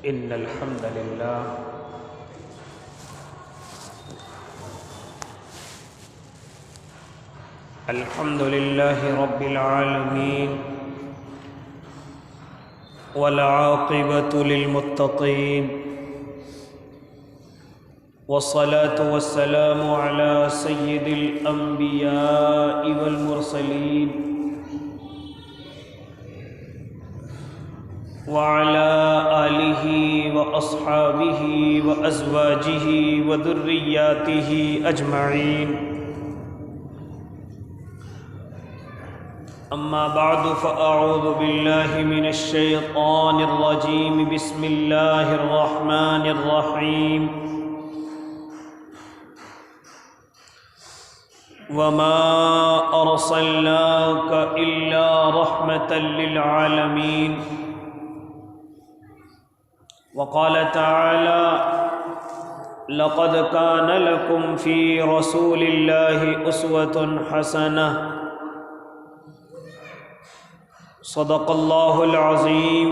إن الحمد لله رب العالمين والعاقبة للمتقين والصلاة والسلام على سيد الأنبياء والمرسلين وعلى آله وأصحابه وأزواجه وذرياته أجمعين أما بعد فأعوذ بالله من الشيطان الرجيم بسم الله الرحمن الرحيم وما أرسلناك إلا رحمة للعالمين وقال تعالى لقد كان لكم في رسول الله أسوة حسنة صدق الله العظيم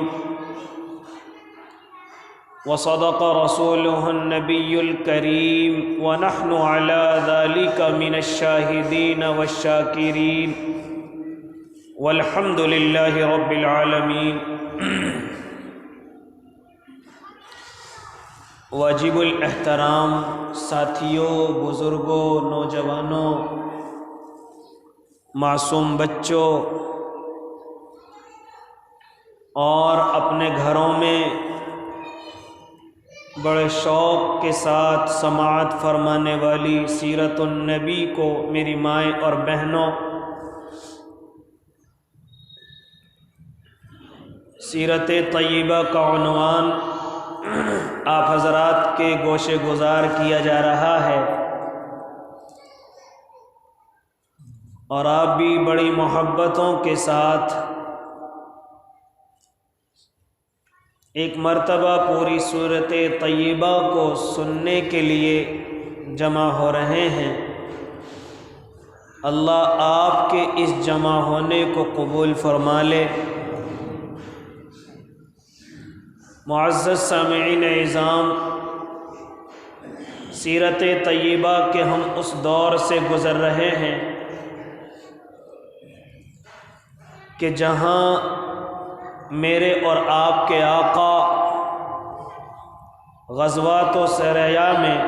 وصدق رسوله النبي الكريم ونحن على ذلك من الشاهدين والشاكرين والحمد لله رب العالمين واجب الاحترام ساتھیوں، بزرگوں، نوجوانوں، معصوم بچوں اور اپنے گھروں میں بڑے شوق کے ساتھ سماعت فرمانے والی سیرت النبی کو میری مائیں اور بہنوں، سیرت طیبہ کا عنوان آپ حضرات کے گوشے گزار کیا جا رہا ہے اور آپ بھی بڑی محبتوں کے ساتھ ایک مرتبہ پوری سورت طیبہ کو سننے کے لیے جمع ہو رہے ہیں۔ اللہ آپ کے اس جمع ہونے کو قبول فرما لے۔ معزز سامعین اعظام، سیرت طیبہ کے ہم اس دور سے گزر رہے ہیں کہ جہاں میرے اور آپ کے آقا غزوات و سریا میں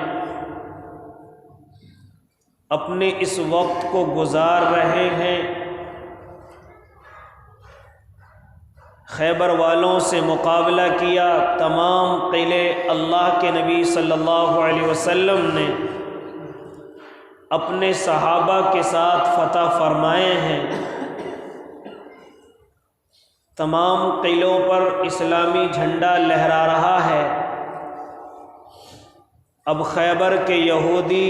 اپنے اس وقت کو گزار رہے ہیں۔ خیبر والوں سے مقابلہ کیا، تمام قلعے اللہ کے نبی صلی اللہ علیہ وسلم نے اپنے صحابہ کے ساتھ فتح فرمائے ہیں۔ تمام قلعوں پر اسلامی جھنڈا لہرا رہا ہے۔ اب خیبر کے یہودی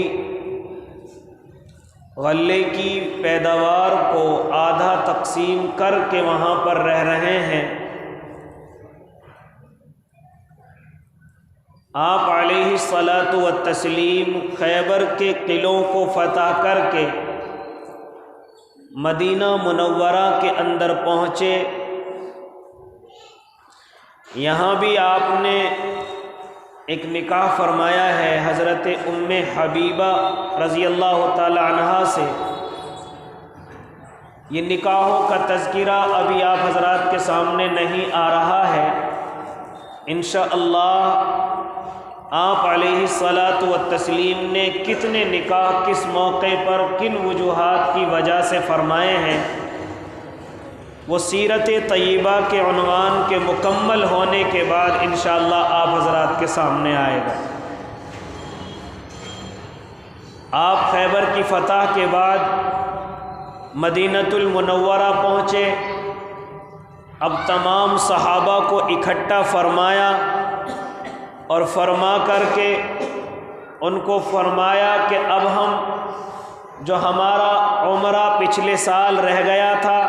غلے کی پیداوار کو آدھا تقسیم کر کے وہاں پر رہ رہے ہیں۔ آپ علیہ الصلاۃ والتسلیم خیبر کے قلعوں کو فتح کر کے مدینہ منورہ کے اندر پہنچے۔ یہاں بھی آپ نے ایک نکاح فرمایا ہے حضرت ام حبیبہ رضی اللہ تعالی عنہا سے۔ یہ نکاحوں کا تذکرہ ابھی آپ حضرات کے سامنے نہیں آ رہا ہے۔ انشاءاللہ آپ علیہ الصلاۃ والتسلیم نے کتنے نکاح کس موقع پر کن وجوہات کی وجہ سے فرمائے ہیں، وہ سیرت طیبہ کے عنوان کے مکمل ہونے کے بعد انشاءاللہ آپ حضرات کے سامنے آئے گا۔ آپ خیبر کی فتح کے بعد مدینۃ المنورہ پہنچے۔ اب تمام صحابہ کو اکٹھا فرمایا اور فرما کر کے ان کو فرمایا کہ اب ہم جو ہمارا عمرہ پچھلے سال رہ گیا تھا،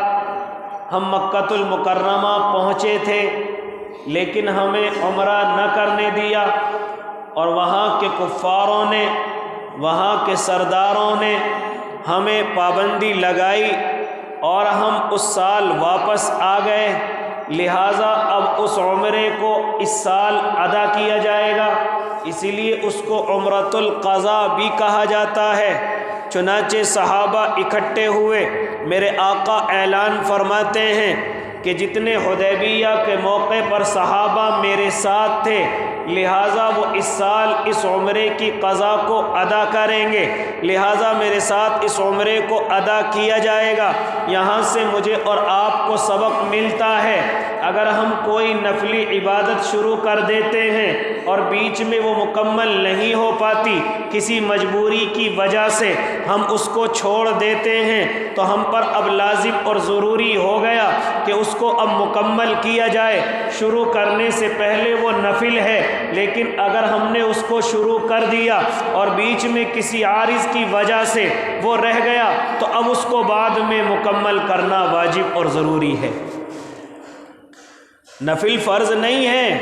ہم مکۃ المکرمہ پہنچے تھے لیکن ہمیں عمرہ نہ کرنے دیا، اور وہاں کے کفاروں نے، وہاں کے سرداروں نے ہمیں پابندی لگائی اور ہم اس سال واپس آ گئے۔ لہٰذا اب اس عمرے کو اس سال ادا کیا جائے گا، اسی لیے اس کو عمرۃ القضاء بھی کہا جاتا ہے۔ چنانچہ صحابہ اکٹھے ہوئے، میرے آقا اعلان فرماتے ہیں کہ جتنے حدیبیہ کے موقع پر صحابہ میرے ساتھ تھے، لہٰذا وہ اس سال اس عمرے کی قضا کو ادا کریں گے، لہٰذا میرے ساتھ اس عمرے کو ادا کیا جائے گا۔ یہاں سے مجھے اور آپ کو سبق ملتا ہے، اگر ہم کوئی نفلی عبادت شروع کر دیتے ہیں اور بیچ میں وہ مکمل نہیں ہو پاتی، کسی مجبوری کی وجہ سے ہم اس کو چھوڑ دیتے ہیں، تو ہم پر اب لازم اور ضروری ہو گیا کہ اس کو اب مکمل کیا جائے۔ شروع کرنے سے پہلے وہ نفل ہے، لیکن اگر ہم نے اس کو شروع کر دیا اور بیچ میں کسی عارض کی وجہ سے وہ رہ گیا، تو اب اس کو بعد میں مکمل کرنا واجب اور ضروری ہے۔ نفل فرض نہیں ہے،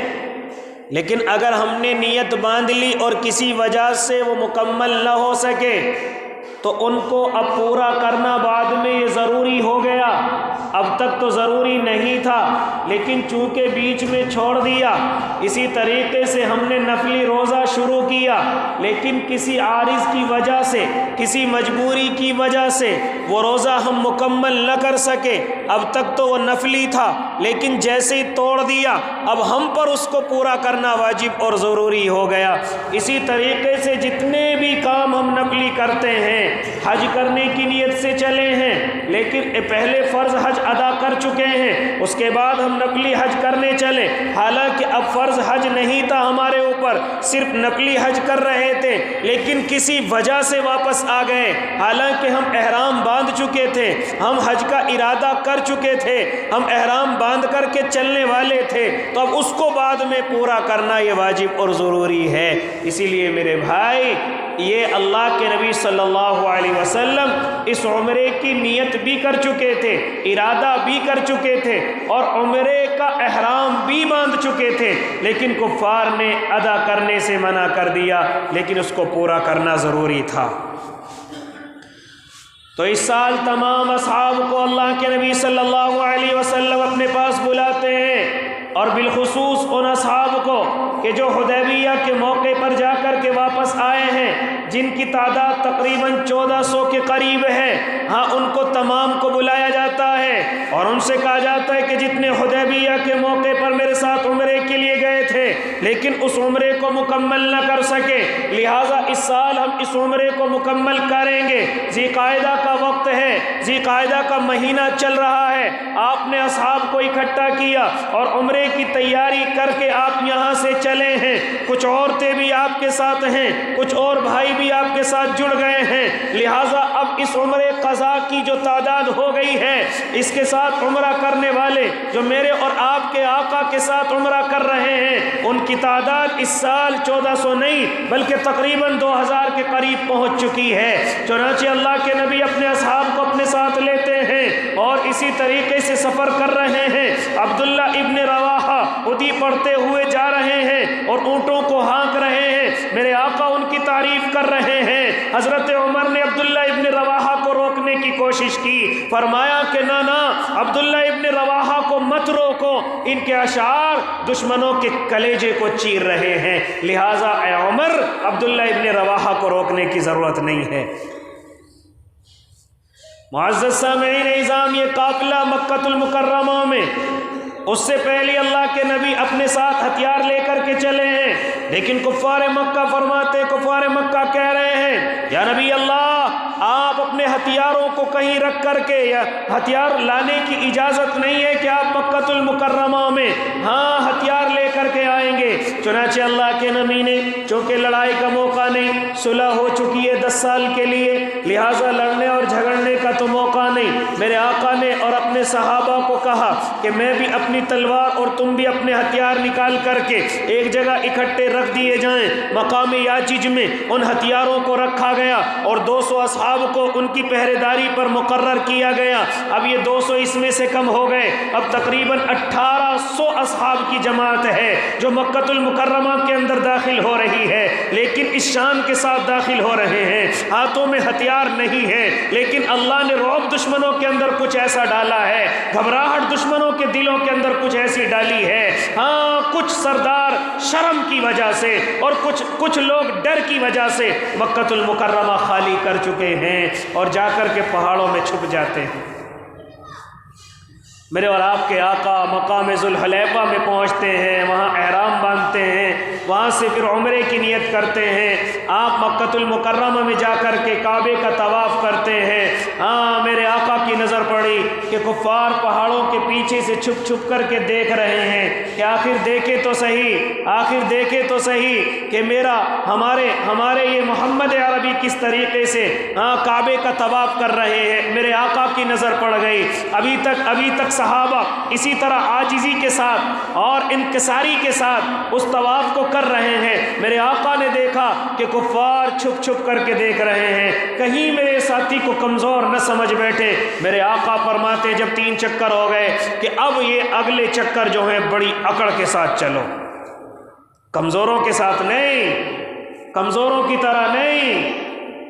لیکن اگر ہم نے نیت باندھ لی اور کسی وجہ سے وہ مکمل نہ ہو سکے تو ان کو اب پورا کرنا بعد میں یہ ضروری ہو گیا۔ اب تک تو ضروری نہیں تھا، لیکن چونکہ بیچ میں چھوڑ دیا۔ اسی طریقے سے ہم نے نفلی روزہ شروع کیا، لیکن کسی عارض کی وجہ سے، کسی مجبوری کی وجہ سے وہ روزہ ہم مکمل نہ کر سکے۔ اب تک تو وہ نفلی تھا، لیکن جیسے ہی توڑ دیا اب ہم پر اس کو پورا کرنا واجب اور ضروری ہو گیا۔ اسی طریقے سے جتنے بھی کام ہم نفلی کرتے ہیں، حج کرنے کی نیت سے چلے ہیں لیکن پہلے فرض حج ادا کر چکے ہیں، اس کے بعد ہم نفلی حج کرنے چلے، حالانکہ اب فرض حج نہیں تھا ہمارے اوپر، صرف نفلی حج کر رہے تھے، لیکن کسی وجہ سے واپس آ گئے، حالانکہ ہم احرام باندھ چکے تھے، ہم حج کا ارادہ کر چکے تھے، ہم احرام باندھ کر کے چلنے والے تھے، تو اب اس کو بعد میں پورا کرنا یہ واجب اور ضروری ہے۔ اسی لیے میرے بھائی، یہ اللہ کے نبی صلی اللہ علیہ وسلم اس عمرے کی نیت بھی کر چکے تھے، ارادہ بھی کر چکے تھے اور عمرے کا احرام بھی باندھ چکے تھے، لیکن کفار نے ادا کرنے سے منع کر دیا، لیکن اس کو پورا کرنا ضروری تھا۔ تو اس سال تمام اصحاب کو اللہ کے نبی صلی اللہ علیہ وسلم اپنے پاس بلاتے ہیں، اور بالخصوص ان اصحاب کو کہ جو حدیبیہ کے موقع پر جا کر کے واپس آئے ہیں، جن کی تعداد تقریباً 1400 کے قریب ہے، ہاں ان کو تمام کو بلایا جاتا ہے اور ان سے کہا جاتا ہے کہ جتنے حدیبیہ کے موقع پر میرے ساتھ عمرے کے لیے گئے تھے لیکن اس عمرے کو مکمل نہ کر سکے، لہٰذا اس سال ہم اس عمرے کو مکمل کریں گے۔ ذی قعدہ کا وقت ہے، ذی قعدہ کا مہینہ چل رہا ہے، آپ نے اصحاب کو اکٹھا کیا اور عمرے کی تیاری کر کے آپ یہاں سے چلے ہیں، کچھ عورتیں بھی آپ کے ساتھ ہیں، کچھ اور بھائی بھی آپ کے ساتھ جڑ گئے ہیں، لہٰذا اب اس عمرے قضا کی جو تعداد ہو گئی ہے، اس کے ساتھ عمرہ کرنے والے جو میرے اور آپ کے آقا کے ساتھ عمرہ کر رہے ہیں، ان کی تعداد اس سال 1400 نہیں بلکہ تقریباً 2000 کے قریب پہنچ چکی ہے۔ چنانچہ اللہ کے نبی اپنے اصحاب کو اپنے ساتھ لیتے ہیں اور اسی طریقے سے سفر کر رہے ہیں۔ عبداللہ ابن رواحہ خودی پڑھتے ہوئے جا رہے ہیں اور اونٹوں کو ہانک رہے ہیں، میرے آقا ان کی تعریف کر رہے ہیں۔ حضرت عمر نے عبداللہ ابن رواحہ کو روکنے کی کوشش کی، فرمایا کہ نہ عبداللہ ابن رواحہ کو مت روکو، ان کے اشعار دشمنوں کے کلیجے کو چیر رہے ہیں، لہٰذا اے عمر عبداللہ ابن رواحہ کو روکنے کی ضرورت نہیں ہے۔ معزز سامعین اعظام، یہ قافلہ مکہ المکرمہ میں اس سے پہلے اللہ کے نبی اپنے ساتھ ہتھیار لے کر کے چلے ہیں، لیکن کفار مکہ فرماتے، کفار مکہ کہہ رہے ہیں یا نبی اللہ، آپ اپنے ہتھیاروں کو کہیں رکھ کر کے، یا ہتھیار لانے کی اجازت نہیں ہے کہ آپ مکہ المکرمہ میں ہاں ہتھیار لے کر کے آئیں گے۔ چنانچہ اللہ کے نبی نے، چونکہ لڑائی کا موقع نہیں، صلح ہو چکی ہے 10 سال کے لیے، لہٰذا لڑنے اور جھگڑنے کا تو موقع نہیں، میرے آقا نے اور اپنے صحابہ کو کہا کہ میں بھی اپنی تلوار اور تم بھی اپنے ہتھیار نکال کر کے ایک جگہ اکٹھے رکھ دیے جائیں۔ مقام یاجج میں ان ہتھیاروں کو رکھا گیا اور 200 اصحاب کو ان کی پہرے داری پر مقرر کیا گیا۔ اب یہ 200 اس میں سے کم ہو گئے، اب تقریباً 1800 اصحاب کی جماعت ہے جو مکہ المکرمہ کے اندر داخل ہو رہی ہے، لیکن اس شان کے ساتھ داخل ہو رہے ہیں، ہاتھوں میں ہتھیار نہیں ہے، لیکن اللہ نے رعب دشمنوں کے اندر کچھ ایسا ڈالا ہے، گھبراہٹ دشمنوں دشمنوں کے دلوں کے اندر کچھ ایسی ڈالی ہے. ہاں کچھ سردار شرم کی وجہ سے اور کچھ لوگ ڈر کی وجہ سے مکہ المکرمہ خالی کر چکے ہیں اور جا کر کے پہاڑوں میں چھپ جاتے ہیں. میرے اور آپ کے آقا مقام ذوالحلیفہ میں پہنچتے ہیں، وہاں احرام باندھتے ہیں، وہاں سے پھر عمرے کی نیت کرتے ہیں. آپ مکہ المکرمہ میں جا کر کے کعبے کا طواف کرتے ہیں. ہاں میرے آقا کی نظر پڑی کہ کفار پہاڑوں کے پیچھے سے چھپ چھپ کر کے دیکھ رہے ہیں کہ آخر دیکھے تو صحیح کہ ہمارے یہ محمد عربی کس طریقے سے کعبے کا طواف کر رہے ہیں. میرے آقا کی نظر پڑ گئی. ابھی تک صحابہ اسی طرح عاجزی کے ساتھ اور انکساری کے ساتھ اس طواف کو کر رہے ہیں. میرے آقا نے دیکھا کہ کفار چھپ چھپ کر کے دیکھ رہے ہیں، کہیں میرے ساتھی کو کمزور نہ سمجھ بیٹھے. میرے آقا فرماتے جب 3 چکر ہو گئے کہ اب یہ اگلے چکر جو ہیں بڑی اکڑ کے ساتھ چلو، کمزوروں کے ساتھ نہیں، کمزوروں کی طرح نہیں،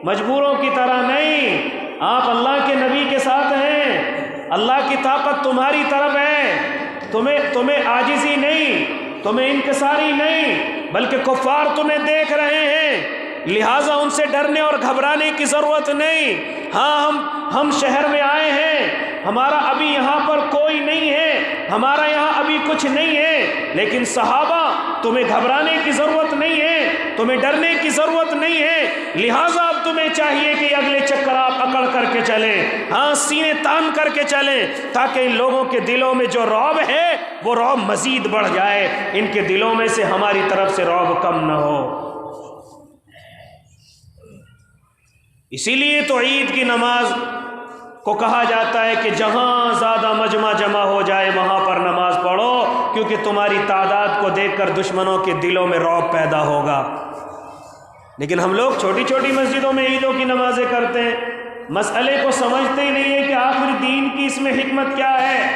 مجبوروں کی طرح نہیں. آپ اللہ کے نبی کے ساتھ ہیں، اللہ کی طاقت تمہاری طرف ہے. تمہیں عاجزی نہیں، تمہیں انکساری نہیں، بلکہ کفار تمہیں دیکھ رہے ہیں، لہٰذا ان سے ڈرنے اور گھبرانے کی ضرورت نہیں. ہاں ہم شہر میں آئے ہیں، ہمارا ابھی یہاں پر کوئی نہیں ہے، ہمارا یہاں ابھی کچھ نہیں ہے، لیکن صحابہ تمہیں گھبرانے کی ضرورت نہیں ہے، تمہیں ڈرنے کی ضرورت نہیں ہے. لہٰذا اب تمہیں چاہیے کہ اگلے چکر آپ اکڑ کر کے چلیں، ہاں سینے تان کر کے چلیں، تاکہ ان لوگوں کے دلوں میں جو رعب ہے وہ رعب مزید بڑھ جائے، ان کے دلوں میں سے ہماری طرف سے رعب کم نہ ہو. اسی لیے تو عید کی نماز کو کہا جاتا ہے کہ جہاں زیادہ مجمع جمع ہو جائے وہاں پر نماز پڑھو، کیونکہ تمہاری تعداد کو دیکھ کر دشمنوں کے دلوں میں رعب پیدا ہوگا. لیکن ہم لوگ چھوٹی چھوٹی مسجدوں میں عیدوں کی نمازیں کرتے ہیں، مسئلے کو سمجھتے ہی نہیں ہے کہ آخر دین کی اس میں حکمت کیا ہے،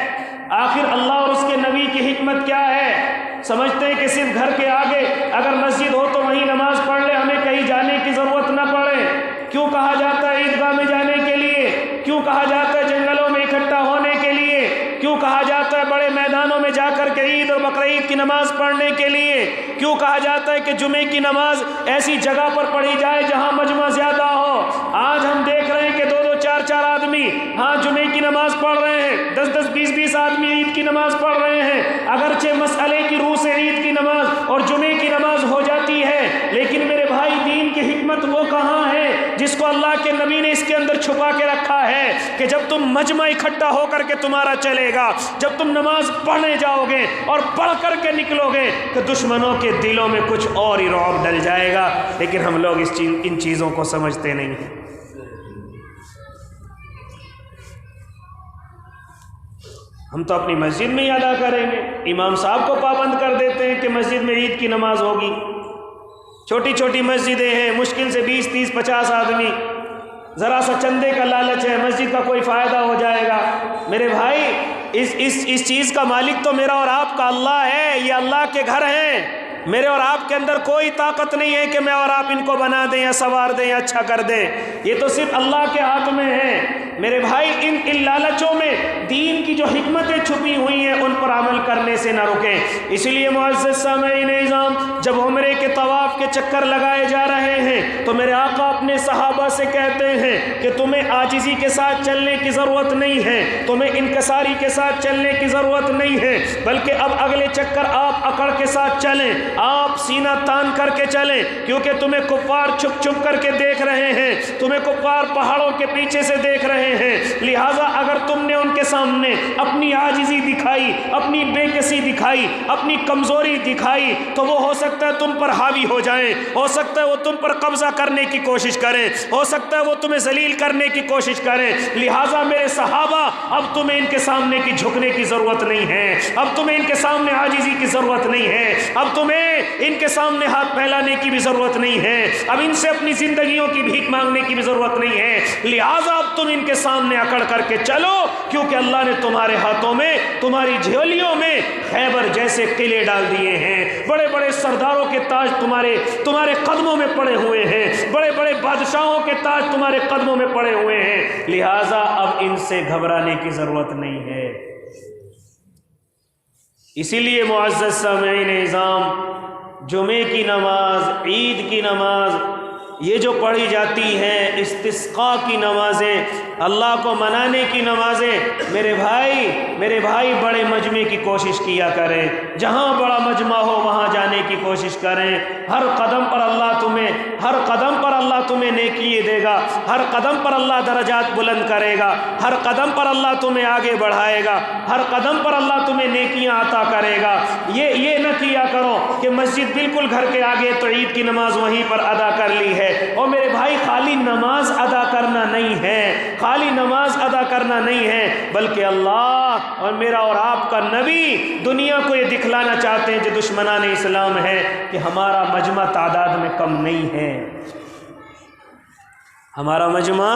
آخر اللہ اور اس کے نبی کی حکمت کیا ہے. سمجھتے ہیں کہ صرف گھر کے آگے اگر مسجد ہو تو وہیں نماز پڑھ لے، ہمیں کہیں جانے کی ضرورت نہ پڑے. کیوں کہا جاتا ہے عیدگاہ میں جانے کے لیے؟ کیوں کہا جاتا ہے جنگلوں میں اکٹھا ہونے کے لیے؟ کیوں کہا جاتا ہے بڑے میدانوں میں جا کر کے عید اور بقرعید کی نماز پڑھنے کے لیے؟ کیوں کہا جاتا ہے کہ جمعے کی نماز ایسی جگہ پر پڑھی جائے جہاں مجمع زیادہ ہو؟ آج ہم دیکھ رہے ہیں کہ 2-2 4-4 آدمی جمعے کی نماز پڑھ رہے ہیں، 10-10 20-20 آدمی عید کی نماز پڑھ رہے ہیں. اگرچہ مسئلے کی روح سے عید کی نماز اور جمعے کی نماز ہو جاتی ہے، لیکن میرے بھائی دین کی حکمت وہ کہاں ہے جس کو اللہ کے نبی نے اس کے اندر چھپا کے رکھا ہے کہ جب تم مجمع اکٹھا ہو کر کے تمہارا چلے گا، جب تم نماز پڑھنے جاؤ گے اور پڑھ کر کے نکلو گے کہ دشمنوں کے دلوں میں کچھ اور ہی رعب ڈل جائے گا. لیکن ہم لوگ ان چیزوں کو سمجھتے نہیں ہیں. ہم تو اپنی مسجد میں ہی ادا کریں گے، امام صاحب کو پابند کر دیتے ہیں کہ مسجد میں عید کی نماز ہوگی. چھوٹی چھوٹی مسجدیں ہیں، مشکل سے 20-30-50 آدمی، ذرا سا چندے کا لالچ ہے، مسجد کا کوئی فائدہ ہو جائے گا. میرے بھائی اس چیز کا مالک تو میرا اور آپ کا اللہ ہے، یہ اللہ کے گھر ہیں. میرے اور آپ کے اندر کوئی طاقت نہیں ہے کہ میں اور آپ ان کو بنا دیں یا سوار دیں یا اچھا کر دیں، یہ تو صرف اللہ کے ہاتھ میں ہے. میرے بھائی ان لالچوں میں دین کی جو حکمتیں چھپی ہوئی ہیں ان پر عمل کرنے سے نہ رکیں. اسی لیے معزز سامعین نظام، جب عمرے کے طواف کے چکر لگائے جا رہے ہیں تو میرے آقا اپنے صحابہ سے کہتے ہیں کہ تمہیں عاجزی کے ساتھ چلنے کی ضرورت نہیں ہے، تمہیں انکساری کے ساتھ چلنے کی ضرورت نہیں ہے، بلکہ اب اگلے چکر آپ اکڑ کے ساتھ چلیں، آپ سینہ تان کر کے چلیں، کیونکہ تمہیں کفار چھپ چھپ کر کے دیکھ رہے ہیں، تمہیں کفار پہاڑوں کے پیچھے سے دیکھ رہے ہیں. لہٰذا اگر تم نے ان کے سامنے اپنی عاجزی دکھائی، اپنی بے کسی دکھائی، اپنی کمزوری دکھائی تو وہ ہو سکتا ہے تم پر حاوی ہو جائیں، ہو سکتا ہے وہ تم پر قبضہ کرنے کی کوشش کریں، ہو سکتا ہے وہ تمہیں ذلیل کرنے کی کوشش کریں. لہٰذا میرے صحابہ اب تمہیں ان کے سامنے کی جھکنے کی ضرورت نہیں ہے، اب تمہیں ان کے سامنے عاجزی کی ضرورت نہیں ہے، اب تمہیں ان کے سامنے ہاتھ پھیلانے کی بھی ضرورت نہیں ہے، اب ان سے اپنی زندگیوں کی بھیک مانگنے کی بھی ضرورت نہیں ہے. لہٰذا اب تم ان کے سامنے اکڑ کر کے چلو، کیونکہ اللہ نے تمہارے ہاتھوں میں، تمہاری جھولیوں میں خیبر جیسے قلعے ڈال دیے ہیں، بڑے بڑے سرداروں کے تاج تمہارے قدموں میں پڑے ہوئے ہیں، بڑے بڑے بادشاہوں کے تاج تمہارے قدموں میں پڑے ہوئے ہیں. لہٰذا اب ان سے گھبرانے کی ضرورت نہیں ہے. اسی لیے معزز سامعین نظام، جمعے کی نماز، عید کی نماز، یہ جو پڑھی جاتی ہیں استسقاء کی نمازیں، اللہ کو منانے کی نمازیں، میرے بھائی بڑے مجمع کی کوشش کیا کریں، جہاں بڑا مجمع ہو وہاں جانے کی کوشش کریں۔ ہر قدم پر اللہ تمہیں نیکی دے گا، ہر قدم پر اللہ درجات بلند کرے گا، ہر قدم پر اللہ تمہیں آگے بڑھائے گا، ہر قدم پر اللہ تمہیں نیکیاں عطا کرے گا۔ یہ نہ کیا کرو کہ مسجد بالکل گھر کے آگے تو عید کی نماز وہیں پر ادا کر لی ہے۔ اور میرے بھائی خالی نماز ادا کرنا نہیں ہے، بلکہ اللہ اور میرا اور آپ کا نبی دنیا کو یہ دکھلانا چاہتے ہیں جو دشمنان اسلام ہے کہ ہمارا مجمع تعداد میں کم نہیں ہے، ہمارا مجمع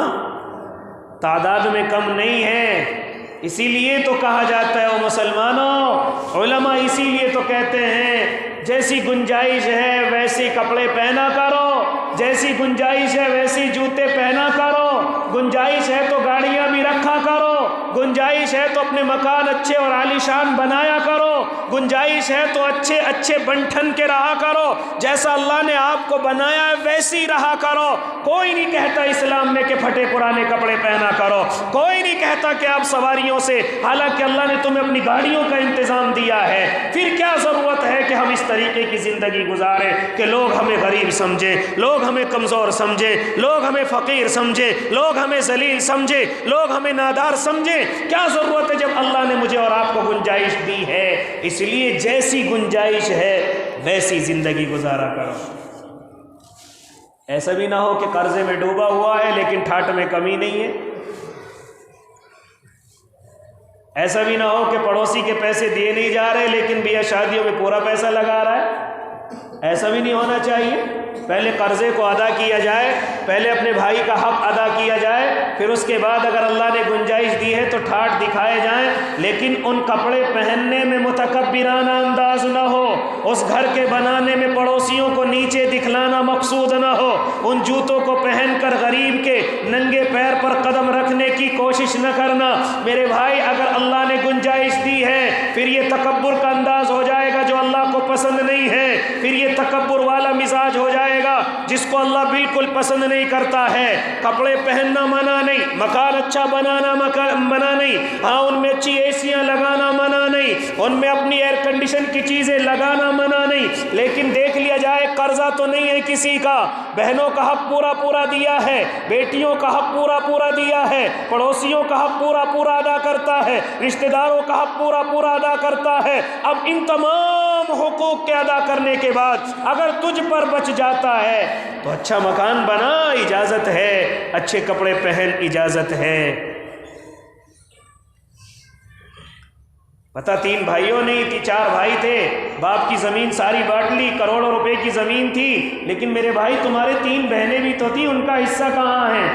تعداد میں کم نہیں ہے۔ اسی لیے تو کہا جاتا ہے او مسلمانوں، علماء اسی لیے تو کہتے ہیں جیسی گنجائش ہے ویسے کپڑے پہنا کرو، جیسی گنجائش ہے ویسی جوتے پہنا کرو، گنجائش ہے تو گاڑیاں بھی رکھا کرو، گنجائش ہے تو اپنے مکان اچھے اور عالیشان بنایا کرو، گنجائش ہے تو اچھے بنٹھن کے رہا کرو، جیسا اللہ نے آپ کو بنایا ہے ویسی رہا کرو۔ کوئی نہیں کہتا اسلام میں کہ پھٹے پرانے کپڑے پہنا کرو، کوئی نہیں کہتا کہ آپ سواریوں سے، حالانکہ اللہ نے تمہیں اپنی گاڑیوں کا انتظام دیا ہے۔ پھر کیا ضرورت ہے کہ ہم اس طریقے کی زندگی گزاریں کہ لوگ ہمیں غریب سمجھیں، لوگ ہمیں کمزور سمجھیں، لوگ ہمیں فقیر سمجھیں، لوگ ہمیں ذلیل سمجھیں، لوگ ہمیں نادار سمجھیں؟ کیا ضرورت ہے جب اللہ نے مجھے اور آپ کو گنجائش دی ہے؟ اس لیے جیسی گنجائش ہے ویسی زندگی گزارا کرو۔ ایسا بھی نہ ہو کہ قرضے میں ڈوبا ہوا ہے لیکن ٹھاٹ میں کمی نہیں ہے، ایسا بھی نہ ہو کہ پڑوسی کے پیسے دیے نہیں جا رہے لیکن بیاہ شادیوں میں پورا پیسہ لگا رہا ہے، ایسا بھی نہیں ہونا چاہیے۔ پہلے قرضے کو ادا کیا جائے، پہلے اپنے بھائی کا حق ادا کیا جائے، پھر اس کے بعد اگر اللہ نے گنجائش دی ہے تو ٹھاٹ دکھائے جائیں، لیکن ان کپڑے پہننے میں متکبرانہ انداز نہ ہو، اس گھر کے بنانے میں پڑوسیوں کو نیچے دکھلانا مقصود نہ ہو، ان جوتوں کو پہن کر غریب کے ننگے پیر پر قدم رکھنے کی کوشش نہ کرنا۔ میرے بھائی اگر اللہ نے گنجائش دی ہے پھر یہ تکبر کا انداز ہو جائے گا جو اللہ کو پسند نہیں ہے، پھر یہ تکبر والا مزاج ہو جائے گا جس کو اللہ بالکل پسند نہیں کرتا ہے۔ کپڑے پہننا منع نہیں، مکان اچھا بنانا منع نہیں، ہاں ان میں اچھی ایسیاں لگانا منع نہیں، ان میں اپنی ایئر کنڈیشن کی چیزیں لگانا منع نہیں، لیکن دیکھ لیا جائے قرضہ تو نہیں ہے کسی کا، بہنوں کا حق پورا دیا ہے، بیٹیوں کا حق پورا دیا ہے، پڑوسیوں کا حق پورا ادا کرتا ہے، رشتہ داروں کا حق پورا ادا کرتا ہے۔ اب ان تمام حقوق کے ادا کرنے کے بعد اگر تجھ پر بچ جاتا ہے تو اچھا مکان بنا، اجازت ہے، اچھے کپڑے پہن، اجازت ہے۔ پتہ 3 بھائیوں نہیں تھی، 4 بھائی تھے، باپ کی زمین ساری بانٹ لی، کروڑوں روپے کی زمین تھی، لیکن میرے بھائی تمہارے 3 بہنیں بھی تو تھیں، ان کا حصہ کہاں ہے؟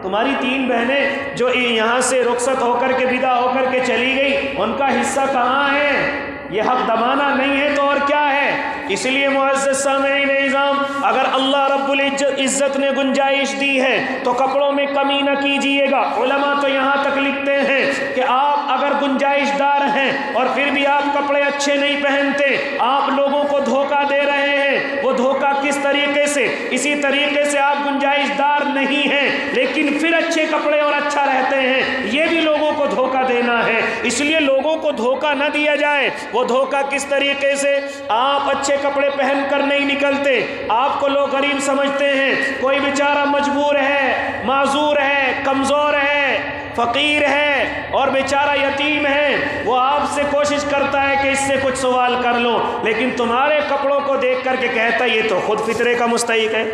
تمہاری 3 بہنیں جو یہاں سے رخصت ہو کر کے ودا ہو کر کے چلی گئی، ان کا حصہ کہاں ہے؟ یہ حق دمانہ نہیں ہے تو اور کیا ہے؟ اس لیے معزز سامعین نظام، اگر اللہ رب العزت نے گنجائش دی ہے تو کپڑوں میں کمی نہ کیجیے گا۔ علماء تو یہاں تک لکھتے ہیں کہ آپ اگر گنجائش دار ہیں اور پھر بھی آپ کپڑے اچھے نہیں پہنتے، آپ لوگوں کو دھوکہ دے رہے ہیں۔ وہ دھوکہ کس طریقے سے؟ اسی طریقے سے آپ گنجائش دار نہیں ہیں لیکن پھر اچھے کپڑے اور اچھا رہتے ہیں، یہ بھی لوگوں کو دھوکہ دینا ہے۔ اس لیے لوگوں کو دھوکہ نہ دیا جائے۔ وہ دھوکہ کس طریقے سے؟ آپ اچھے کپڑے پہن کر نہیں نکلتے، آپ کو لوگ غریب سمجھتے ہیں، کوئی بیچارہ مجبور ہے، معذور ہے، کمزور ہے، فقیر ہے اور بیچارہ یتیم ہے، وہ آپ سے کوشش کرتا ہے کہ اس سے کچھ سوال کر لو، لیکن تمہارے کپڑوں کو دیکھ کر کے کہتا ہے یہ تو خود فطرے کا مستحق ہے،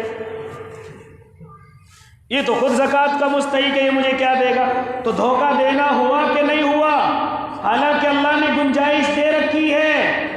یہ تو خود زکوٰۃ کا مستحق ہے، یہ مجھے کیا دے گا؟ تو دھوکہ دینا ہوا کہ نہیں ہوا؟ حالانکہ اللہ نے گنجائش دے رکھی ہے،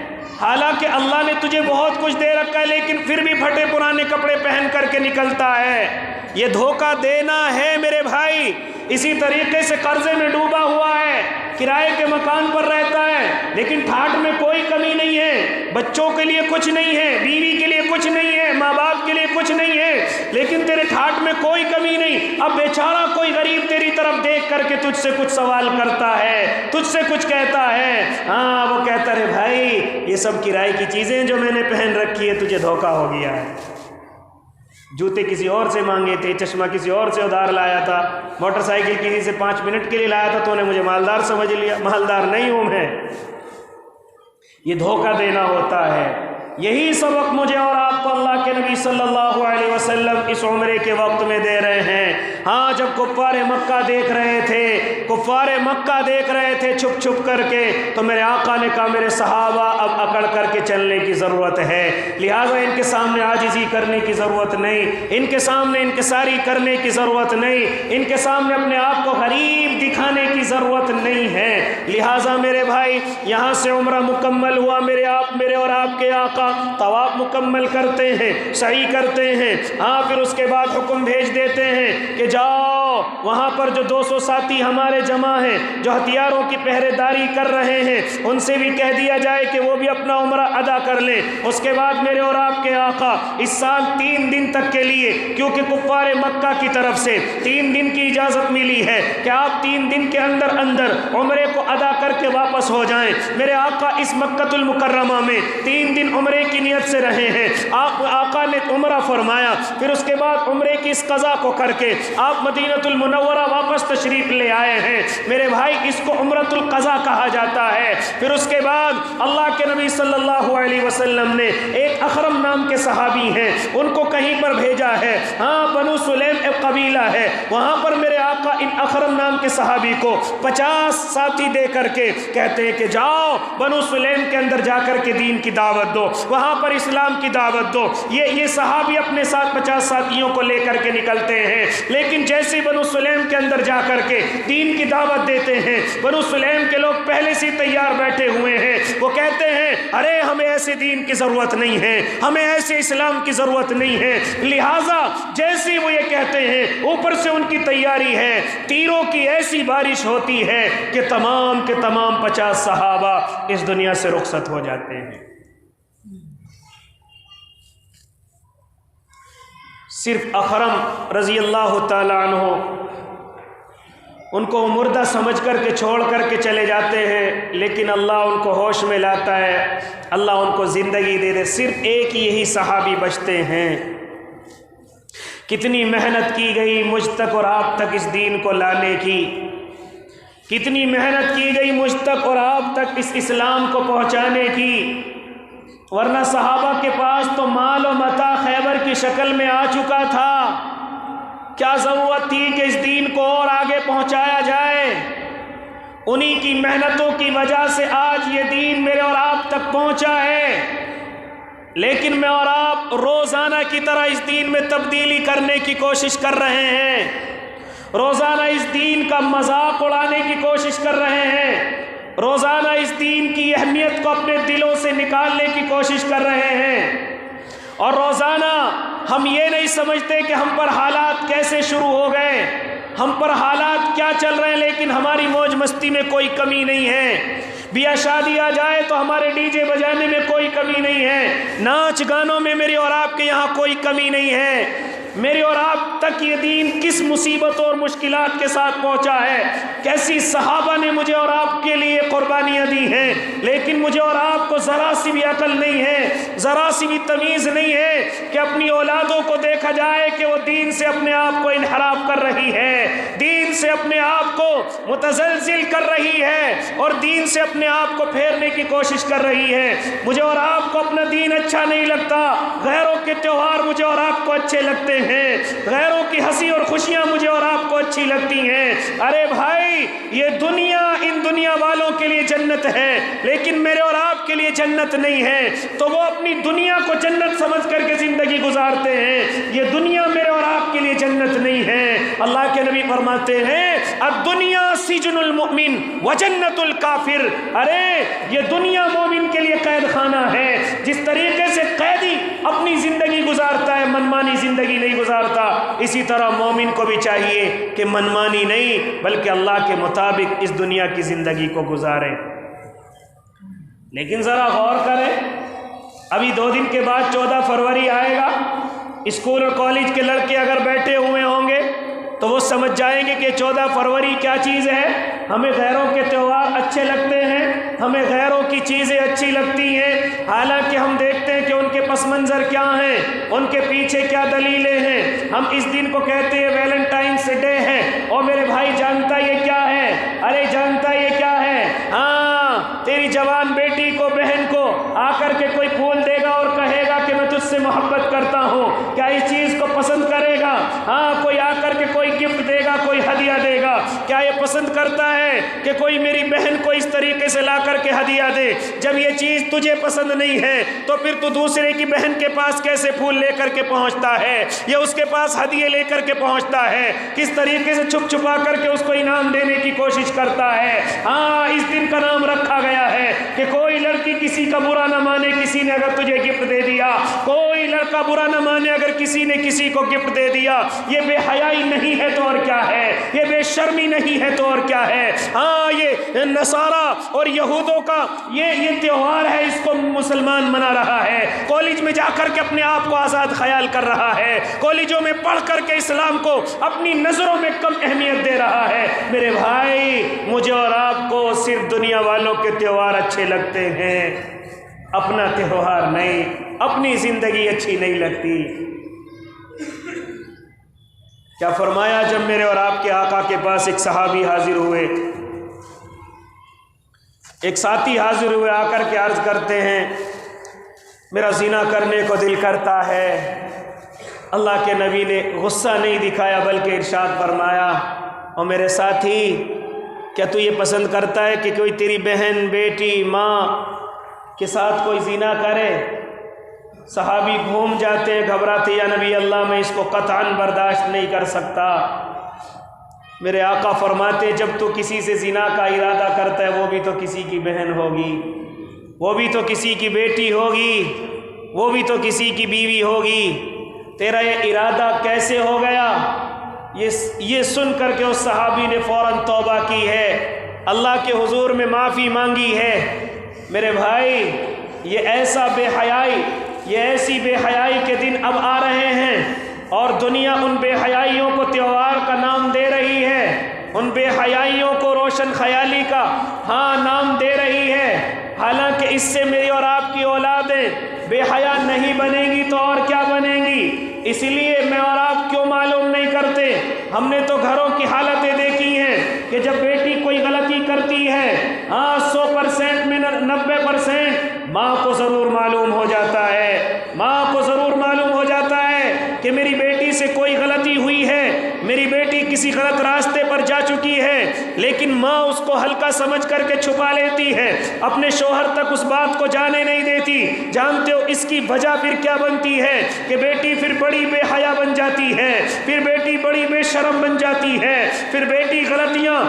حالانکہ اللہ نے تجھے بہت کچھ دے رکھا ہے، لیکن پھر بھی پھٹے پرانے کپڑے پہن کر کے نکلتا ہے۔ یہ دھوکہ دینا ہے میرے بھائی۔ اسی طریقے سے قرضے میں ڈوبا ہوا ہے، کرائے کے مکان پر رہتا ہے لیکن ٹھاٹھ میں کوئی کمی نہیں ہے، بچوں کے لیے کچھ نہیں ہے، بیوی کے لیے کچھ نہیں ہے، ماں باپ کے لیے کچھ نہیں ہے، لیکن تیرے ٹھاٹھ میں کوئی کمی نہیں، اب بیچارہ کوئی غریب تیری طرف دیکھ کر کے تجھ سے کچھ سوال کرتا ہے، تجھ سے کچھ کہتا ہے، ہاں وہ کہتا رہے بھائی یہ سب کرائے کی چیزیں جو میں نے پہن رکھی ہے، تجھے دھوکہ ہو گیا ہے، جوتے کسی اور سے مانگے تھے، چشمہ کسی اور سے ادھار لایا تھا، موٹر سائیکل کسی سے 5 منٹ کے لیے لایا تھا، تو نے مجھے مالدار سمجھ لیا، مالدار نہیں ہوں میں۔ یہ دھوکہ دینا ہوتا ہے۔ یہی سبق مجھے اور آپ کو اللہ کے نبی صلی اللہ علیہ وسلم اس عمرے کے وقت میں دے رہے ہیں۔ ہاں جب کفار مکہ دیکھ رہے تھے، کفار مکہ دیکھ رہے تھے چھپ چھپ کر کے، تو میرے آقا نے کہا میرے صحابہ اب اکڑ کر کے چلنے کی ضرورت ہے، لہٰذا ان کے سامنے عاجزی کرنے کی ضرورت نہیں، ان کے سامنے انکساری کرنے کی ضرورت نہیں، ان کے سامنے اپنے آپ کو غریب دکھانے کی ضرورت نہیں ہے۔ لہٰذا میرے بھائی یہاں سے عمرہ مکمل ہوا، میرے اور آپ کے آقا طواف مکمل کرتے ہیں، سعی کرتے ہیں، ہاں پھر اس کے بعد حکم بھیج دیتے ہیں کہ جاؤ وہاں پر جو 200 ساتھی ہمارے جمع ہیں جو ہتھیاروں کی پہرے داری کر رہے ہیں ان سے بھی کہہ دیا جائے کہ وہ بھی اپنا عمرہ ادا کر لیں۔ اس کے بعد میرے اور آپ کے آقا اس سال 3 دن تک کے لیے، کیونکہ کفار مکہ کی طرف سے 3 دن کی اجازت ملی ہے کہ آپ 3 دن کے اندر عمرے کو ادا کر کے واپس ہو جائیں، میرے آقا اس مکہ المکرمہ میں 3 دن عمرے کی نیت سے رہے ہیں۔ آقا نے عمرہ فرمایا، پھر اس کے بعد عمرے کی اس قضا کو کر کے آپ مدینہ المنورہ واپس تشریف لے آئے ہیں۔ میرے بھائی اس کو عمرۃ القضا کہا جاتا ہے۔ پھر اس کے بعد اللہ کے نبی صلی اللہ علیہ وسلم نے ایک اخرم نام کے صحابی ہیں ان کو کہیں پر بھیجا ہے، ہاں بنو سلیم ایک قبیلہ ہے، وہاں پر میرے آقا ان اخرم نام کے صحابی کو 50 ساتھی دے کر کے کہتے ہیں کہ جاؤ بنو سلیم کے اندر جا کر کے دین کی دعوت دو، وہاں پر اسلام کی دعوت دو۔ یہ صحابی اپنے ساتھ 50 ساتھیوں کو لے کر کے نکلتے ہیں، لیکن جیسے بنو سلیم کے اندر جا کر کے دین کی دعوت دیتے ہیں، بنو سلیم کے لوگ پہلے سے تیار بیٹھے ہوئے ہیں، وہ کہتے ہیں ارے ہمیں ایسے دین کی ضرورت نہیں ہے، ہمیں ایسے اسلام کی ضرورت نہیں ہے۔ لہٰذا جیسے وہ یہ کہتے ہیں اوپر سے ان کی تیاری ہے، تیروں کی ایسی بارش ہوتی ہے کہ تمام کے تمام 50 صحابہ اس دنیا سے رخصت ہو جاتے ہیں۔ صرف اخرم رضی اللہ تعالی عنہ ان کو مردہ سمجھ کر کے چھوڑ کر کے چلے جاتے ہیں، لیکن اللہ ان کو ہوش میں لاتا ہے، اللہ ان کو زندگی دے دے، صرف ایک یہی صحابی بچتے ہیں۔ کتنی محنت کی گئی مجھ تک اور آپ تک اس دین کو لانے کی، کتنی محنت کی گئی مجھ تک اور آپ تک اس اسلام کو پہنچانے کی، ورنہ صحابہ کے پاس تو مال و متاع خیبر کی شکل میں آ چکا تھا، کیا ضرورت تھی کہ اس دین کو اور آگے پہنچایا جائے؟ انہی کی محنتوں کی وجہ سے آج یہ دین میرے اور آپ تک پہنچا ہے، لیکن میں اور آپ روزانہ کی طرح اس دین میں تبدیلی کرنے کی کوشش کر رہے ہیں، روزانہ اس دین کا مذاق اڑانے کی کوشش کر رہے ہیں، روزانہ اس دین کی اہمیت کو اپنے دلوں سے نکالنے کی کوشش کر رہے ہیں، اور روزانہ ہم یہ نہیں سمجھتے کہ ہم پر حالات کیسے شروع ہو گئے، ہم پر حالات کیا چل رہے ہیں، لیکن ہماری موج مستی میں کوئی کمی نہیں ہے، بیاہ شادی آ جائے تو ہمارے ڈی جے بجانے میں کوئی کمی نہیں ہے، ناچ گانوں میں میری اور آپ کے یہاں کوئی کمی نہیں ہے۔ میرے اور آپ تک یہ دین کس مصیبتوں اور مشکلات کے ساتھ پہنچا ہے، کیسی صحابہ نے مجھے اور آپ کے لیے قربانیاں دی ہیں، لیکن مجھے اور آپ کو ذرا سی بھی عقل نہیں ہے، ذرا سی بھی تمیز نہیں ہے کہ اپنی اولادوں کو دیکھا جائے کہ وہ دین سے اپنے آپ کو انحراف کر رہی ہے، دین سے اپنے آپ کو متزلزل کر رہی ہے اور دین سے اپنے آپ کو پھیرنے کی کوشش کر رہی ہے۔ مجھے اور آپ کو اپنا دین اچھا نہیں لگتا، غیروں کے تہوار مجھے اور آپ کو اچھے لگتے ہیں، غیروں کی ہنسی اور خوشیاں مجھے اور آپ کو اچھی لگتی ہیں۔ ارے بھائی یہ دنیا ان دنیا والوں کے لیے جنت ہے، لیکن میرے اور آپ آپ کے لیے جنت نہیں ہے تو وہ اپنی دنیا کو جنت سمجھ کر کے زندگی گزارتے ہیں. یہ دنیا میرے اور آپ کے لیے جنت نہیں ہے. اللہ کے نبی فرماتے ہیں الدنیا سجن المؤمن وجنت الکافر. ارے یہ دنیا مومن کے لیے قید خانہ ہے. جس طریقے سے قیدی اپنی زندگی گزارتا ہے, منمانی زندگی نہیں گزارتا, اسی طرح مومن کو بھی چاہیے کہ منمانی نہیں بلکہ اللہ کے مطابق اس دنیا کی زندگی کو گزارے. لیکن ذرا غور کریں, ابھی 2 دن کے بعد 14 فروری آئے گا. اسکول اور کالج کے لڑکے اگر بیٹھے ہوئے ہوں گے تو وہ سمجھ جائیں گے کہ 14 فروری کیا چیز ہے. ہمیں غیروں کے تہوار اچھے لگتے ہیں, ہمیں غیروں کی چیزیں اچھی لگتی ہیں, حالانکہ ہم دیکھتے ہیں کہ ان کے پس منظر کیا ہیں, ان کے پیچھے کیا دلیلیں ہیں. ہم اس دن کو کہتے ہیں ویلنٹائنس ڈے ہے, اور میرے بھائی جانتا یہ کیا ہے؟ ارے جانتا یہ کیا ہے؟ ہاں, تیری جوان بیٹی کو, بہن کو آ کر کے کوئی پھول دے گا اور کہے گا کہ میں تجھ سے محبت کرتا ہوں, کیا اس چیز کو پسند کرے گا؟ ہاں, کوئی آ کر کے کوئی گفٹ دے گا, کوئی ہدیہ دے گا, کیا یہ پسند کرتا ہے کہ کوئی میری بہن کو اس طریقے سے لا کر کے ہدیہ دے؟ جب یہ چیز تجھے پسند نہیں ہے تو پھر تو دوسرے کی بہن کے پاس کیسے پھول لے کر کے پہنچتا ہے یا اس کے پاس ہدیے لے کر کے پہنچتا ہے؟ کس طریقے سے چھپ چھپا کر کے اس کو انعام دینے کی کوشش کرتا ہے. ہاں, اس دن کا نام رکھا گیا ہے کہ کوئی لڑکی کسی کا برا نہ مانے کسی نے اگر تجھے گفٹ دے دیا, کوئی لڑکا برا نہ مانے اگر کسی نے کسی کو گفٹ دے دیا. یہ بے حیائی نہیں ہے تو اور کیا ہے؟ یہ بے شرمی نہیں ہے تو اور کیا ہے؟ ہاں, یہ نصارہ اور یہودوں کا یہ تہوار ہے, اس کو مسلمان منا رہا ہے. کالج میں جا کر کے اپنے آپ کو آزاد خیال کر رہا ہے, کالجوں میں پڑھ کر کے اسلام کو اپنی نظروں میں کم اہمیت دے رہا ہے. میرے بھائی, مجھے اور آپ کو صرف دنیا والوں کے تہوار اچھے لگتے ہیں, اپنا تہوار نہیں, اپنی زندگی اچھی نہیں لگتی. کیا فرمایا جب میرے اور آپ کے آقا کے پاس ایک صحابی حاضر ہوئے, ایک ساتھی حاضر ہوئے, آ کر کے عرض کرتے ہیں میرا زنا کرنے کو دل کرتا ہے. اللہ کے نبی نے غصہ نہیں دکھایا بلکہ ارشاد فرمایا اور میرے ساتھی, کیا تو یہ پسند کرتا ہے کہ کوئی تیری بہن, بیٹی, ماں کے ساتھ کوئی زنا کرے؟ صحابی گھوم جاتے ہیں, گھبراتے, یا نبی اللہ میں اس کو قطعاً برداشت نہیں کر سکتا. میرے آقا فرماتے جب تو کسی سے زنا کا ارادہ کرتا ہے وہ بھی تو کسی کی بہن ہوگی, وہ بھی تو کسی کی بیٹی ہوگی, وہ بھی تو کسی کی بیوی ہوگی, تیرا یہ ارادہ کیسے ہو گیا؟ یہ سن کر کے اس صحابی نے فوراً توبہ کی ہے, اللہ کے حضور میں معافی مانگی ہے. میرے بھائی, یہ ایسا بے حیائی, یہ ایسی بے حیائی کے دن اب آ رہے ہیں اور دنیا ان بے حیائیوں کو تہوار کا نام دے رہی ہے, ان بے حیائیوں کو روشن خیالی کا نام دے رہی ہے. حالانکہ اس سے میری اور آپ کی اولادیں بے حیا نہیں بنیں گی تو اور کیا بنیں گی. اس لیے میں اور آپ کیوں معلوم نہیں کرتے؟ ہم نے تو گھروں کی حالتیں دیکھی ہیں کہ جب بیٹی کوئی غلطی کرتی ہے 100% میں 90% ماں کو ضرور معلوم ہو جاتا ہے, ماں کو ضرور معلوم ہو جاتا ہے کہ میری بیٹی سے کوئی غلطی ہوئی ہے, میری بیٹی کسی غلط راستے پر جا چکی ہے, لیکن ماں اس کو ہلکا سمجھ کر کے چھپا لیتی ہے, اپنے شوہر تک اس بات کو جانے نہیں دیتی. جانتے ہو اس کی وجہ پھر کیا بنتی ہے کہ بیٹی پھر بڑی بے حیا بن جاتی ہے, پھر بیٹی بڑی بے شرم بن جاتی ہے, پھر بیٹی غلطیاں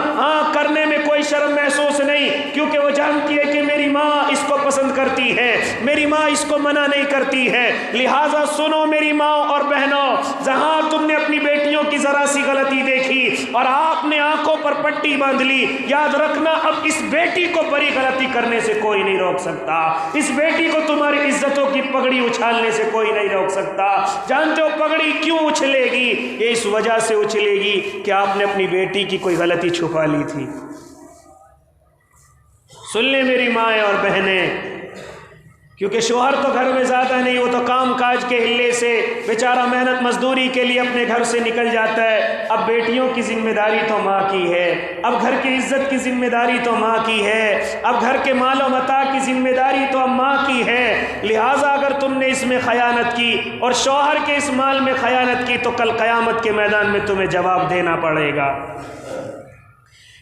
کرنے میں کوئی شرم محسوس نہیں, کیونکہ وہ جانتی ہے کہ میری ماں اس کو پسند کرتی ہے, میری ماں اس کو منع نہیں کرتی ہے. لہٰذا سنو میری ماں اور بہنوں, جہاں تم نے اپنی بیٹیوں کی ذرا سی غلطی دیکھی اور آپ نے آنکھوں پر پٹی باندھ لی, یاد رکھنا اب اس بیٹی کو بڑی غلطی کرنے سے کوئی نہیں روک سکتا, اس بیٹی کو تمہاری عزتوں کی پگڑی اچھالنے سے کوئی نہیں روک سکتا. جانتے ہو پگڑی کیوں اچھلے گی؟ یہ اس وجہ سے اچھلے گی کہ آپ نے اپنی بیٹی کی کوئی غلطی چھپا لی تھی. سن لیں میری مائیں اور بہنیں, کیونکہ شوہر تو گھر میں زیادہ نہیں, وہ تو کام کاج کے ہلے سے بیچارہ محنت مزدوری کے لیے اپنے گھر سے نکل جاتا ہے. اب بیٹیوں کی ذمہ داری تو ماں کی ہے, اب گھر کی عزت کی ذمہ داری تو ماں کی ہے, اب گھر کے مال و متاع کی ذمہ داری تو اب ماں کی ہے. لہٰذا اگر تم نے اس میں خیانت کی اور شوہر کے اس مال میں خیانت کی تو کل قیامت کے میدان میں تمہیں جواب دینا پڑے گا.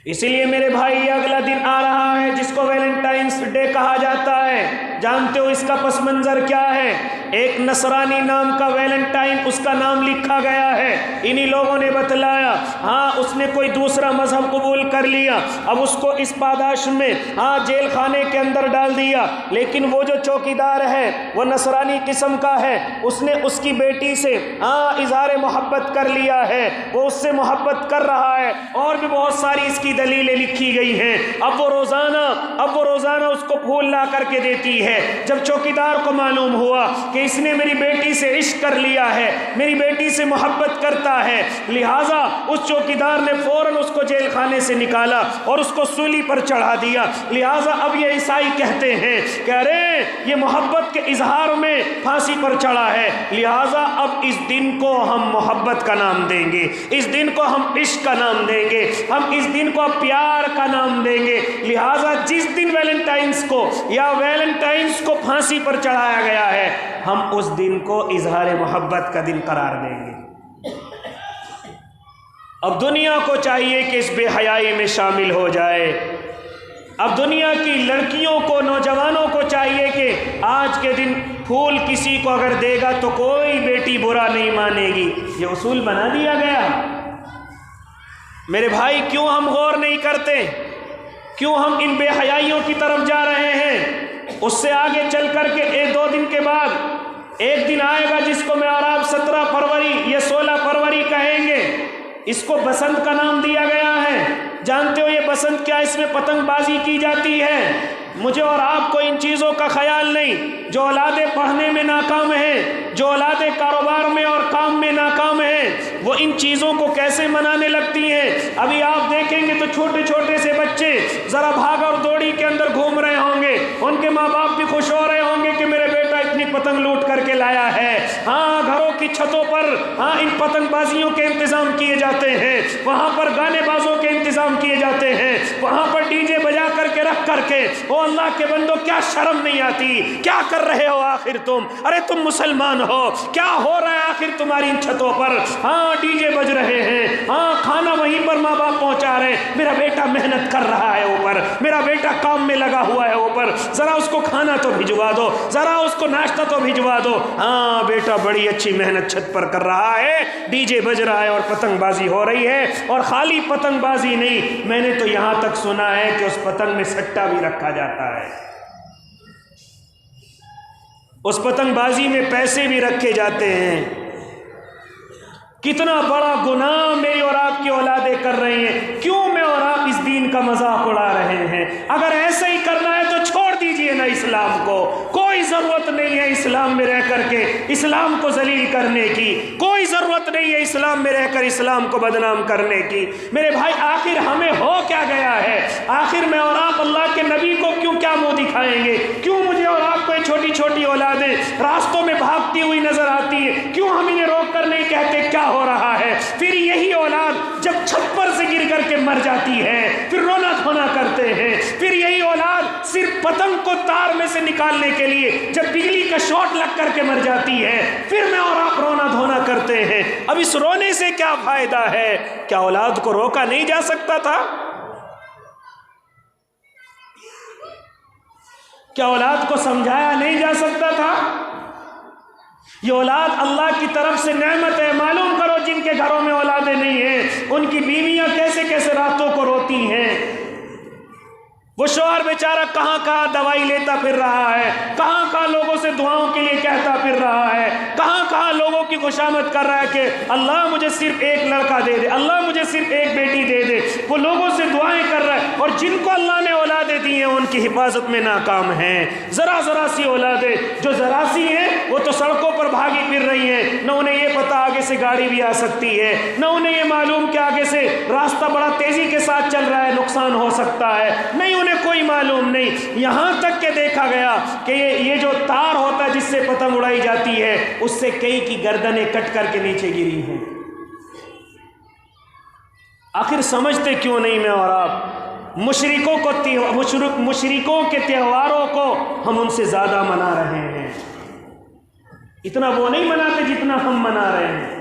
اسی لیے میرے بھائی یہ اگلا دن آ رہا ہے جس کو ویلنٹائنس ڈے کہا جاتا ہے، جانتے ہو اس کا پس منظر کیا ہے؟ ایک نصرانی نام کا ویلنٹائن اس کا نام لکھا گیا ہے، انہی لوگوں نے بتلایا، ہاں اس نے کوئی دوسرا مذہب قبول کر لیا، اب اس کو اس پاداش میں جیل خانے کے اندر ڈال دیا، لیکن وہ جو چوکیدار ہے وہ نصرانی قسم کا ہے، اس نے اس کی بیٹی سے اظہار محبت کر لیا ہے، وہ اس سے محبت کر رہا ہے، اور بھی بہت ساری اس کی دلیلیں لکھی گئی ہیں۔ اب وہ روزانہ اس کو پھول لا کر کے دیتی ہے۔ جب چوکیدار کو معلوم ہوا کہ اس نے میری بیٹی سے عشق کر لیا ہے، میری بیٹی سے محبت کرتا ہے، لہٰذا اس چوکیدار نے فوراً اس کو جیل خانے سے نکالا اور اس کو سولی پر چڑھا دیا۔ لہٰذا اب یہ عیسائی کہتے ہیں کہ ارے یہ محبت کے اظہار میں پھانسی پر چڑھا ہے، لہٰذا اب اس دن کو ہم محبت کا نام دیں گے، اس دن کو ہم عشق کا نام دیں گے، ہم اس دن کو پیار کا نام دیں گے۔ لہٰذا جس دن ویلنٹائنس کو پھانسی پر چڑھایا گیا ہے، ہم اس دن کو اظہار محبت کا دن قرار دیں گے۔ اب دنیا کو چاہیے کہ اس بے حیائی میں شامل ہو جائے، اب دنیا کی لڑکیوں کو، نوجوانوں کو چاہیے کہ آج کے دن پھول کسی کو اگر دے گا تو کوئی بیٹی برا نہیں مانے گی، یہ اصول بنا دیا گیا۔ میرے بھائی کیوں ہم غور نہیں کرتے؟ کیوں ہم ان بے حیائیوں کی طرف جا رہے ہیں؟ اس سے آگے چل کر کے 1-2 دن کے بعد ایک دن آئے گا جس کو میں اور آپ 17 فروری یا 16 فروری کہیں گے، اس کو بسنت کا نام دیا گیا ہے۔ جانتے ہو یہ بسنت کیا؟ اس میں پتنگ بازی کی جاتی ہے۔ مجھے اور آپ کو ان چیزوں کا خیال نہیں۔ جو اولادیں پڑھنے میں ناکام ہیں، جو اولادیں کاروبار میں اور کام میں ناکام ہیں، وہ ان چیزوں کو کیسے منانے لگتی ہیں۔ ابھی آپ دیکھیں گے تو چھوٹے چھوٹے سے بچے ذرا بھاگ اور دوڑی کے اندر گھوم رہے ہوں گے، ان کے ماں باپ بھی خوش ہو رہے ہوں گے کہ میرے بیٹا اتنی پتنگ لوٹ کر کے لایا ہے۔ گھروں کی چھتوں پر ان پتنگ بازیوں کے انتظام کیے جاتے ہیں، وہاں پر گانے بازوں کے انتظام کیے جاتے ہیں، وہاں پر ڈی جے بجا کر کے رکھ کر کے، او اللہ کے بندو کیا شرم نہیں آتی؟ کیا کر رہے ہو آخر تم؟ ارے تم مسلمان ہو، کیا ہو رہا ہے آخر تمہاری ان چھتوں پر؟ ڈی جے بج رہے ہیں، کھانا وہیں پر ماں باپ پہنچا رہے ہیں، میرا بیٹا محنت کر رہا ہے اوپر، میرا بیٹا کام میں لگا ہوا ہے اوپر، ذرا اس کو کھانا تو بھجوا دو، ذرا اس کو ناشتہ تو بھجوا دو۔ بیٹا بڑی اچھی محنت چھت پر کر رہا ہے، ڈی جے بج رہا ہے اور پتنگ بازی ہو رہی ہے، اور خالی پتنگ بازی نہیں، میں نے تو یہاں تک سنا ہے کہ اس پتنگ میں سٹا بھی رکھا جاتا ہے، اس پتنگ بازی میں پیسے بھی رکھے جاتے ہیں۔ کتنا بڑا گناہ میری اور آپ کی اولادیں کر رہی ہیں، کیوں میں اور آپ اس دین کا مذاق اڑا رہے ہیں؟ اگر ایسا ہی کرنا ہے تو چھوڑ دیجئے نا اسلام کو، کوئی ضرورت نہیں ہے اسلام میں رہ کر کے اسلام کو ذلیل کرنے کی، کوئی ضرورت نہیں ہے اسلام میں رہ کر اسلام کو بدنام کرنے کی۔ میرے بھائی آخر ہمیں ہو کیا گیا ہے؟ آخر میں اور آپ اللہ کے نبی کو کیوں کیا منہ دکھائیں گے؟ کیوں مجھے اور آپ کو چھوٹی چھوٹی اولادیں راستوں میں بھاگتی ہوئی نظر آتی ہے؟ کیوں ہم انہیں روک کر نہیں کہتے کیا ہو رہا ہے؟ پھر یہی اولاد جب چھپر سے گر کر کے مر جاتی ہے پھر رونا دھونا کرتے ہیں۔ پھر یہی اولاد صرف پتنگ کو تار میں سے نکالنے کے لیے جب بجلی کا شاٹ لگ کر کے مر جاتی ہے پھر میں اور آپ رونا دھونا کرتے ہیں۔ اب اس رونے سے کیا فائدہ ہے؟ کیا اولاد کو روکا نہیں جا سکتا تھا؟ کیا اولاد کو سمجھایا نہیں جا سکتا تھا؟ یہ اولاد اللہ کی طرف سے نعمت ہے۔ معلوم کرو جن کے گھروں میں اولادیں نہیں ہیں ان کی بیویاں کیسے کیسے راتوں کو روتی ہیں، وہ شوہر بیچارہ کہاں کہاں دوائی لیتا پھر رہا ہے، کہاں کہاں لوگوں سے دعاؤں کے لیے کہتا پھر رہا ہے، کہاں کہاں لوگوں کی خوشامد کر رہا ہے کہ اللہ مجھے صرف ایک لڑکا دے دے، اللہ مجھے صرف ایک بیٹی دے دے، وہ لوگوں سے دعائیں کر رہا ہے، اور جن کو اللہ نے اولادیں دی ہیں ان کی حفاظت میں ناکام ہیں۔ ذرا سی اولادیں جو ذرا سی ہیں وہ تو سڑکوں پر بھاگی پھر رہی ہیں، نہ انہیں یہ پتہ آگے سے گاڑی بھی آ سکتی ہے، نہ انہیں یہ معلوم کہ آگے سے راستہ بڑا تیزی کے ساتھ چل رہا ہے، نقصان ہو سکتا ہے، نہیں انہیں کوئی معلوم نہیں۔ یہاں تک کہ دیکھا گیا کہ یہ جو تار ہوتا ہے جس سے پتنگ اڑائی جاتی ہے اس سے کئی کی گردنیں کٹ کر کے نیچے گری ہیں۔ آخر سمجھتے کیوں نہیں میں اور آپ؟ مشرکوں کے تہواروں کو ہم ان سے زیادہ منا رہے ہیں، اتنا وہ نہیں مناتے جتنا ہم منا رہے ہیں۔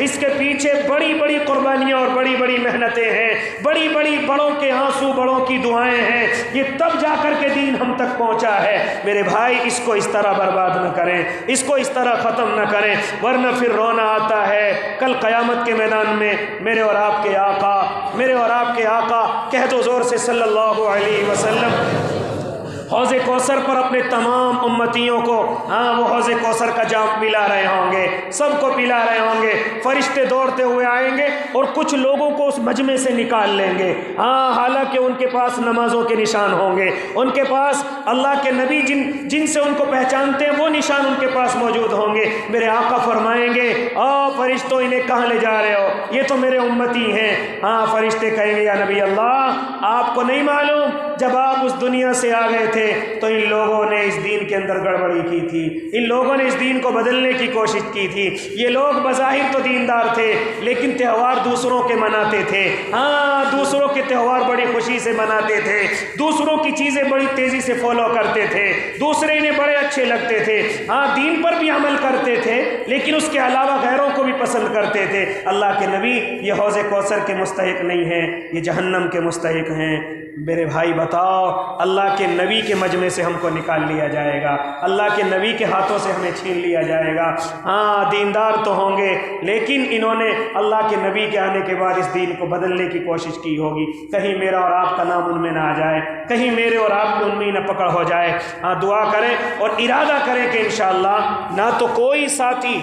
اس کے پیچھے بڑی بڑی قربانیاں اور بڑی بڑی محنتیں ہیں, بڑی بڑی بڑوں کے آنسو, بڑوں کی دعائیں ہیں. یہ تب جا کر کے دین ہم تک پہنچا ہے. میرے بھائی اس کو اس طرح برباد نہ کریں, اس کو اس طرح ختم نہ کریں, ورنہ پھر رونا آتا ہے کل قیامت کے میدان میں. میرے اور آپ کے آقا, میرے اور آپ کے آقا, کہہ دو زور سے صلی اللہ علیہ وسلم, حوض کوثر پر اپنے تمام امتیوں کو, وہ حوض کوثر کا جام پلا رہے ہوں گے, سب کو پلا رہے ہوں گے. فرشتے دوڑتے ہوئے آئیں گے اور کچھ لوگوں کو اس مجمع سے نکال لیں گے. حالانکہ ان کے پاس نمازوں کے نشان ہوں گے, ان کے پاس اللہ کے نبی جن سے ان کو پہچانتے ہیں وہ نشان ان کے پاس موجود ہوں گے. میرے آقا فرمائیں گے, فرشتوں انہیں کہاں لے جا رہے ہو, یہ تو میرے امتی ہیں. فرشتے کہیں گے, یا نبی اللہ, آپ کو نہیں معلوم جب آپ اس دنیا سے آ گئے تھے تو ان لوگوں نے اس دین کے اندر گڑبڑی کی تھی, ان لوگوں نے اس دین کو بدلنے کی کوشش کی تھی. یہ لوگ بظاہر تو دیندار تھے لیکن تہوار دوسروں کے مناتے تھے. دوسروں کے تہوار بڑی خوشی سے مناتے تھے, دوسروں کی چیزیں بڑی تیزی سے فالو کرتے تھے, دوسرے انہیں بڑے اچھے لگتے تھے. دین پر بھی عمل کرتے تھے لیکن اس کے علاوہ غیروں کو بھی پسند کرتے تھے. اللہ کے نبی یہ حوض کوثر کے مستحق نہیں ہیں, یہ جہنم کے مستحق ہیں. میرے بھائی بتاؤ, اللہ کے نبی کے مجمع سے ہم کو نکال لیا جائے گا, اللہ کے نبی کے ہاتھوں سے ہمیں چھین لیا جائے گا. دیندار تو ہوں گے لیکن انہوں نے اللہ کے نبی کے آنے کے بعد اس دین کو بدلنے کی کوشش کی ہوگی. کہیں میرا اور آپ کا نام ان میں نہ آ جائے, کہیں میرے اور آپ کی ان میں نہ پکڑ ہو جائے. دعا کریں اور ارادہ کریں کہ انشاءاللہ نہ تو کوئی ساتھی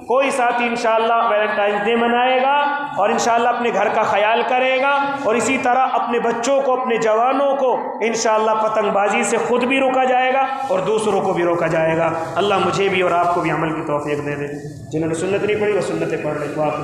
انشاءاللہ ویلنٹائنس ڈے منائے گا اور انشاءاللہ اپنے گھر کا خیال کرے گا, اور اسی طرح اپنے بچوں کو, اپنے جوانوں کو انشاءاللہ پتنگ بازی سے خود بھی روکا جائے گا اور دوسروں کو بھی روکا جائے گا. اللہ مجھے بھی اور آپ کو بھی عمل کی توفیق دے دے. جنہوں نے سنت نہیں پڑھی وہ سنتیں پڑھ لیں. تو آپ